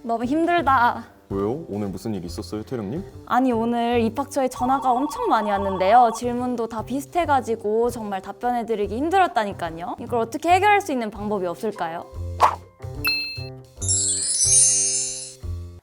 너무 힘들다. 왜요? 오늘 무슨 일 있었어요, 태령님? 아니 오늘 입학처에 전화가 엄청 많이 왔는데요. 질문도 다 비슷해가지고 정말 답변해드리기 힘들었다니까요. 이걸 어떻게 해결할 수 있는 방법이 없을까요?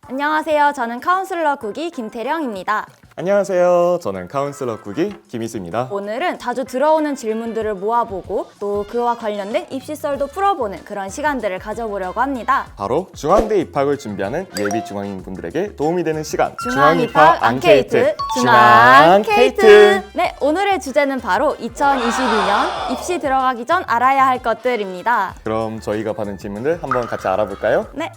안녕하세요. 저는 카운슬러 국기 김태령입니다. 안녕하세요. 저는 카운슬러 국기 김희수입니다. 오늘은 자주 들어오는 질문들을 모아보고 또 그와 관련된 입시썰도 풀어보는 그런 시간들을 가져보려고 합니다. 바로 중앙대 입학을 준비하는 예비 중앙인 분들에게 도움이 되는 시간 중앙입학 앙케이트 중앙케이트. 네, 오늘의 주제는 바로 2022년 입시 들어가기 전 알아야 할 것들입니다. 그럼 저희가 받은 질문들 한번 같이 알아볼까요? 네,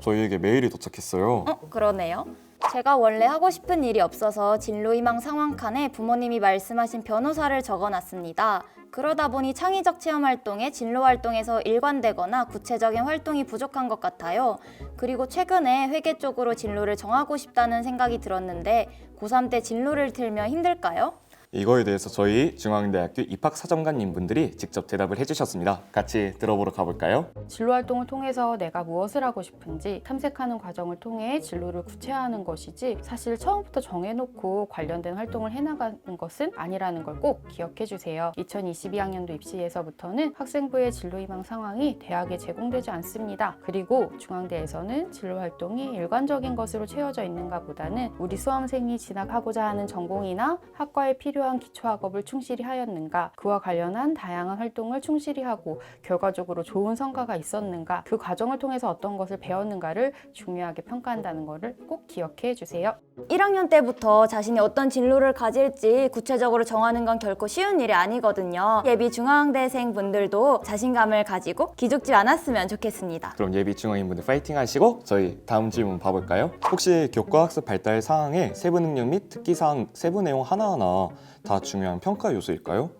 저희에게 메일이 도착했어요. 그러네요. 제가 원래 하고 싶은 일이 없어서 진로희망 상황 칸에 부모님이 말씀하신 변호사를 적어놨습니다. 그러다 보니 창의적 체험 활동에 진로 활동에서 일관되거나 구체적인 활동이 부족한 것 같아요. 그리고 최근에 회계 쪽으로 진로를 정하고 싶다는 생각이 들었는데 고3 때 진로를 틀면 힘들까요? 이거에 대해서 저희 중앙대학교 입학사정관님 분들이 직접 대답을 해주셨습니다. 같이 들어보러 가볼까요? 진로 활동을 통해서 내가 무엇을 하고 싶은지 탐색하는 과정을 통해 진로를 구체화하는 것이지 사실 처음부터 정해놓고 관련된 활동을 해나가는 것은 아니라는 걸 꼭 기억해 주세요. 2022학년도 입시에서부터는 학생부의 진로희망 상황이 대학에 제공되지 않습니다. 그리고 중앙대에서는 진로 활동이 일관적인 것으로 채워져 있는가 보다는 우리 수험생이 진학하고자 하는 전공이나 학과에 필요한 기초학업을 충실히 하였는가, 그와 관련한 다양한 활동을 충실히 하고 결과적으로 좋은 성과가 있었는가, 그 과정을 통해서 어떤 것을 배웠는가를 중요하게 평가한다는 것을 꼭 기억해 주세요. 1학년 때부터 자신이 어떤 진로를 가질지 구체적으로 정하는 건 결코 쉬운 일이 아니거든요. 예비 중앙대생 분들도 자신감을 가지고 기죽지 않았으면 좋겠습니다. 그럼 예비 중앙인 분들 파이팅 하시고 저희 다음 질문 봐볼까요? 혹시 교과학습 발달 사항의 세부 능력 및 특기 사항 세부 내용 하나하나 다 중요한 평가 요소일까요?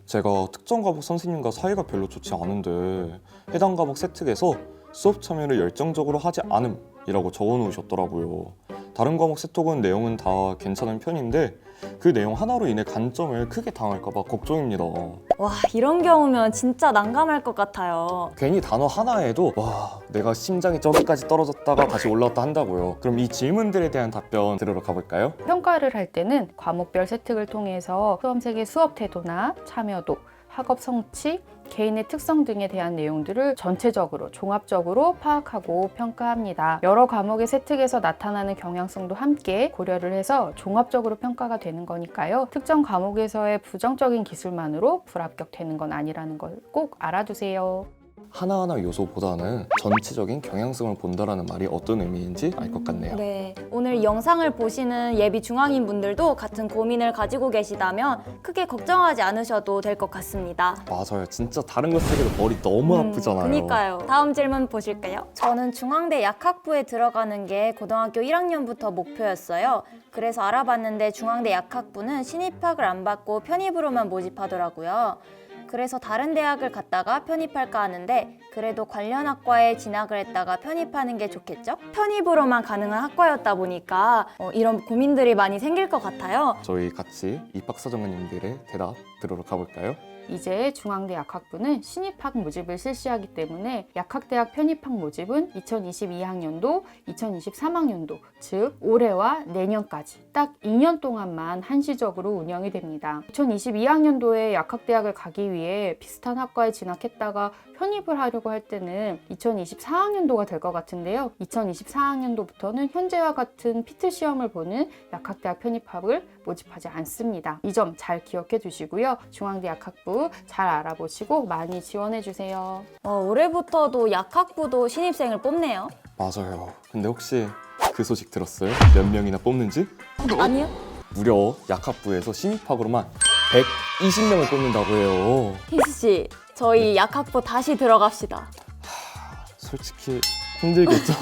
제가 특정 과목 선생님과 사이가 별로 좋지 않은데 해당 과목 세특에서 수업 참여를 열정적으로 하지 않음이라고 적어 놓으셨더라고요. 다른 과목 세톡은 내용은 다 괜찮은 편인데 그 내용 하나로 인해 간점을 크게 당할까 봐 걱정입니다. 와, 이런 경우면 진짜 난감할 것 같아요. 괜히 단어 하나에도 와, 내가 심장이 저기까지 떨어졌다가 다시 올라왔다 한다고요. 그럼 이 질문들에 대한 답변 들으러 가볼까요? 평가를 할 때는 과목별 세특을 통해서 수험생의 수업 태도나 참여도, 학업 성취, 개인의 특성 등에 대한 내용들을 전체적으로 종합적으로 파악하고 평가합니다. 여러 과목의 세특에서 나타나는 경향성도 함께 고려를 해서 종합적으로 평가가 되는 거니까요. 특정 과목에서의 부정적인 기술만으로 불합격되는 건 아니라는 걸 꼭 알아두세요. 하나하나 요소보다는 전체적인 경향성을 본다라는 말이 어떤 의미인지 알 것 같네요. 네, 오늘 이 영상을 보시는 예비 중앙인 분들도 같은 고민을 가지고 계시다면 크게 걱정하지 않으셔도 될 것 같습니다. 맞아요. 진짜 다른 거 쓰기도 머리 너무 아프잖아요. 그니까요. 다음 질문 보실까요? 저는 중앙대 약학부에 들어가는 게 고등학교 1학년부터 목표였어요. 그래서 알아봤는데 중앙대 약학부는 신입학을 안 받고 편입으로만 모집하더라고요. 그래서 다른 대학을 갔다가 편입할까 하는데 그래도 관련 학과에 진학을 했다가 편입하는 게 좋겠죠? 편입으로만 가능한 학과였다 보니까 이런 고민들이 많이 생길 것 같아요. 저희 같이 입학사정관님들의 대답 들으러 가볼까요? 이제 중앙대 약학부는 신입학 모집을 실시하기 때문에 약학대학 편입학 모집은 2022학년도, 2023학년도, 즉 올해와 내년까지 딱 2년 동안만 한시적으로 운영이 됩니다. 2022학년도에 약학대학을 가기 위해 비슷한 학과에 진학했다가 편입을 하려고 할 때는 2024학년도가 될 것 같은데요. 2024학년도부터는 현재와 같은 피트 시험을 보는 약학대학 편입학을 모집하지 않습니다. 이 점 잘 기억해 두시고요. 중앙대 약학부 잘 알아보시고 많이 지원해 주세요. 올해부터도 약학부도 신입생을 뽑네요. 맞아요. 근데 혹시 그 소식 들었어요? 몇 명이나 뽑는지? 아니요? 무려 약학부에서 신입학으로만 120명을 뽑는다고 해요. 희수씨, 저희 약학부 다시 들어갑시다. 솔직히 힘들겠죠?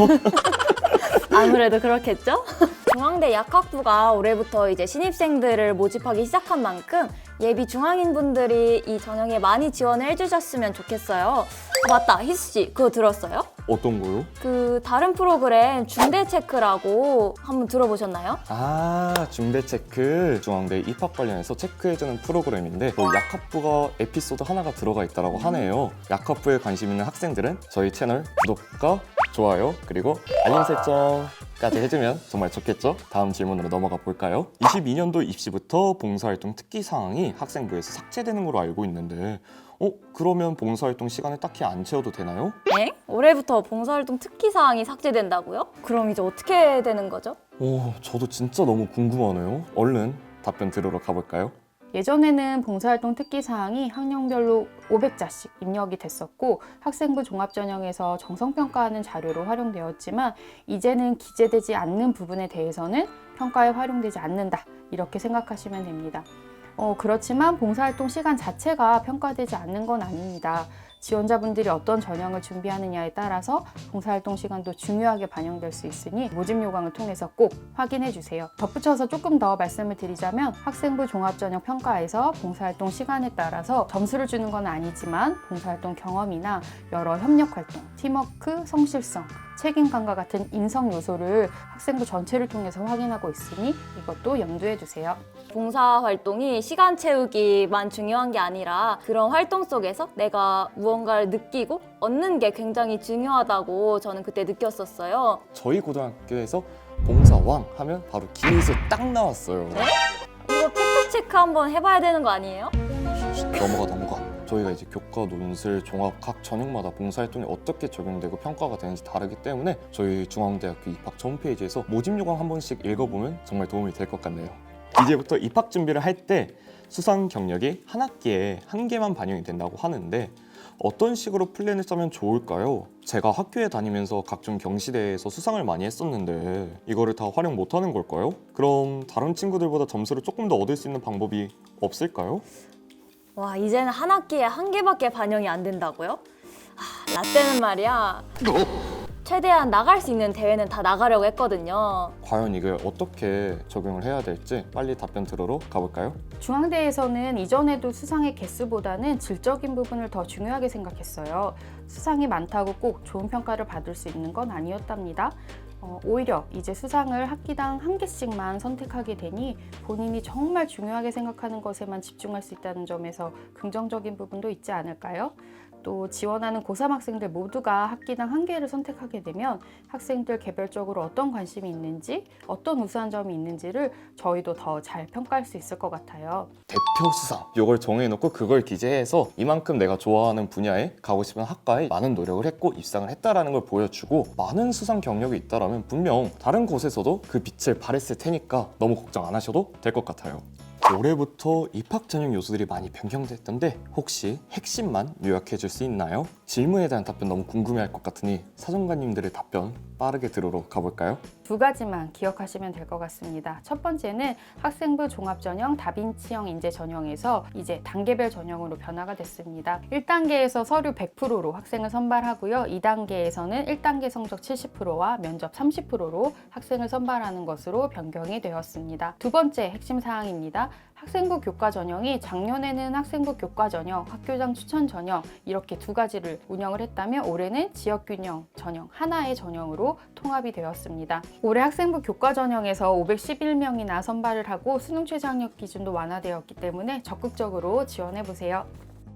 아무래도 그렇겠죠? 중앙대 약학부가 올해부터 이제 신입생들을 모집하기 시작한 만큼 예비 중앙인분들이 이 전형에 많이 지원을 해주셨으면 좋겠어요. 맞다, 희수 씨 그거 들었어요? 어떤 거요? 그 다른 프로그램 중대체크라고 한번 들어보셨나요? 중대 체크. 중앙대 입학 관련해서 체크해주는 프로그램인데 약학부가 에피소드 하나가 들어가 있다고 하네요. 약학부에 관심 있는 학생들은 저희 채널 구독과 좋아요 그리고 알림 설정까지 해주면 정말 좋겠죠? 다음 질문으로 넘어가 볼까요? 22년도 입시부터 봉사활동 특기 사항이 학생부에서 삭제되는 걸로 알고 있는데 그러면 봉사활동 시간을 딱히 안 채워도 되나요? 네? 올해부터 봉사활동 특기 사항이 삭제된다고요? 그럼 이제 어떻게 되는 거죠? 저도 진짜 너무 궁금하네요. 얼른 답변 들으러 가볼까요? 예전에는 봉사활동 특기 사항이 학년별로 500자씩 입력이 됐었고 학생부 종합전형에서 정성평가하는 자료로 활용되었지만 이제는 기재되지 않는 부분에 대해서는 평가에 활용되지 않는다 이렇게 생각하시면 됩니다. 그렇지만 봉사활동 시간 자체가 평가되지 않는 건 아닙니다. 지원자분들이 어떤 전형을 준비하느냐에 따라서 봉사활동 시간도 중요하게 반영될 수 있으니 모집 요강을 통해서 꼭 확인해 주세요. 덧붙여서 조금 더 말씀을 드리자면 학생부 종합전형 평가에서 봉사활동 시간에 따라서 점수를 주는 건 아니지만 봉사활동 경험이나 여러 협력활동, 팀워크, 성실성, 책임감과 같은 인성 요소를 학생부 전체를 통해서 확인하고 있으니 이것도 염두에 두세요. 봉사활동이 시간 채우기만 중요한 게 아니라 그런 활동 속에서 내가 무언가를 느끼고 얻는 게 굉장히 중요하다고 저는 그때 느꼈었어요. 저희 고등학교에서 봉사왕 하면 바로 김희수 딱 나왔어요. 이거 팩트체크 한번 해봐야 되는 거 아니에요? 넘어가. 저희가 이제 교과, 논술, 종합 각 전형마다 봉사활동이 어떻게 적용되고 평가가 되는지 다르기 때문에 저희 중앙대학교 입학처 홈페이지에서 모집 요강 한 번씩 읽어보면 정말 도움이 될 것 같네요. 이제부터 입학 준비를 할 때 수상 경력이 한 학기에 한 개만 반영이 된다고 하는데 어떤 식으로 플랜을 짜면 좋을까요? 제가 학교에 다니면서 각종 경시대회에서 수상을 많이 했었는데 이거를 다 활용 못하는 걸까요? 그럼 다른 친구들보다 점수를 조금 더 얻을 수 있는 방법이 없을까요? 와, 이제는 한 학기에 한 개밖에 반영이 안 된다고요? 라떼는 말이야 최대한 나갈 수 있는 대회는 다 나가려고 했거든요. 과연 이걸 어떻게 적용을 해야 될지 빨리 답변 들으러 가볼까요? 중앙대에서는 이전에도 수상의 개수보다는 질적인 부분을 더 중요하게 생각했어요. 수상이 많다고 꼭 좋은 평가를 받을 수 있는 건 아니었답니다. 오히려 이제 수상을 학기당 한 개씩만 선택하게 되니 본인이 정말 중요하게 생각하는 것에만 집중할 수 있다는 점에서 긍정적인 부분도 있지 않을까요? 또 지원하는 고3 학생들 모두가 학기당 한 개를 선택하게 되면 학생들 개별적으로 어떤 관심이 있는지, 어떤 우수한 점이 있는지를 저희도 더 잘 평가할 수 있을 것 같아요. 대표 수상 이걸 정해놓고 그걸 기재해서 이만큼 내가 좋아하는 분야에 가고 싶은 학과에 많은 노력을 했고 입상을 했다라는 걸 보여주고 많은 수상 경력이 있다라면 분명 다른 곳에서도 그 빛을 발했을 테니까 너무 걱정 안 하셔도 될 것 같아요. 올해부터 입학 전형 요소들이 많이 변경됐던데 혹시 핵심만 요약해 줄 수 있나요? 질문에 대한 답변 너무 궁금해할 것 같으니 사정관님들의 답변 빠르게 들으러 가볼까요? 2가지만 기억하시면 될 것 같습니다. 첫 번째는 학생부 종합전형 다빈치형 인재 전형에서 이제 단계별 전형으로 변화가 됐습니다. 1단계에서 서류 100%로 학생을 선발하고요. 2단계에서는 1단계 성적 70%와 면접 30%로 학생을 선발하는 것으로 변경이 되었습니다. 두 번째 핵심 사항입니다. 학생부 교과 전형이 작년에는 학생부 교과 전형, 학교장 추천 전형 이렇게 2가지를 운영을 했다면 올해는 지역균형 전형 하나의 전형으로 통합이 되었습니다. 올해 학생부 교과 전형에서 511명이나 선발을 하고 수능 최저학력 기준도 완화되었기 때문에 적극적으로 지원해보세요.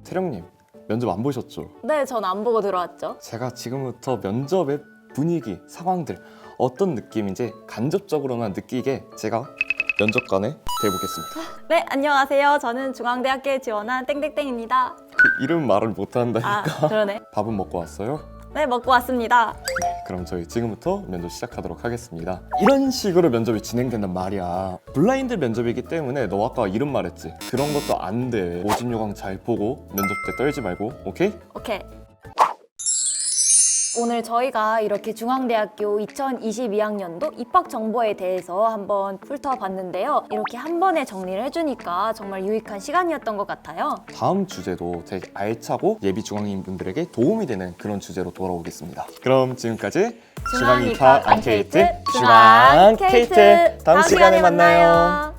태령님 면접 안 보셨죠? 네, 전 안 보고 들어왔죠. 제가 지금부터 면접의 분위기, 상황들 어떤 느낌인지 간접적으로만 느끼게 제가 면접관에 대보겠습니다. 네, 안녕하세요. 저는 중앙대학교에 지원한 땡땡땡입니다. 그 이름 말을 못한다니까. 그러네. 밥은 먹고 왔어요? 네, 먹고 왔습니다. 그럼 저희 지금부터 면접 시작하도록 하겠습니다. 이런 식으로 면접이 진행된단 말이야. 블라인드 면접이기 때문에 너 아까 이름 말했지? 그런 것도 안 돼. 모집 요강 잘 보고 면접 때 떨지 말고, 오케이? 오케이. 오늘 저희가 이렇게 중앙대학교 2022학년도 입학 정보에 대해서 한번 훑어봤는데요. 이렇게 한 번에 정리를 해주니까 정말 유익한 시간이었던 것 같아요. 다음 주제도 되게 알차고 예비 중앙인 분들에게 도움이 되는 그런 주제로 돌아오겠습니다. 그럼 지금까지 중앙 입학 안 케이트, 중앙 케이트. 다음 시간에 만나요.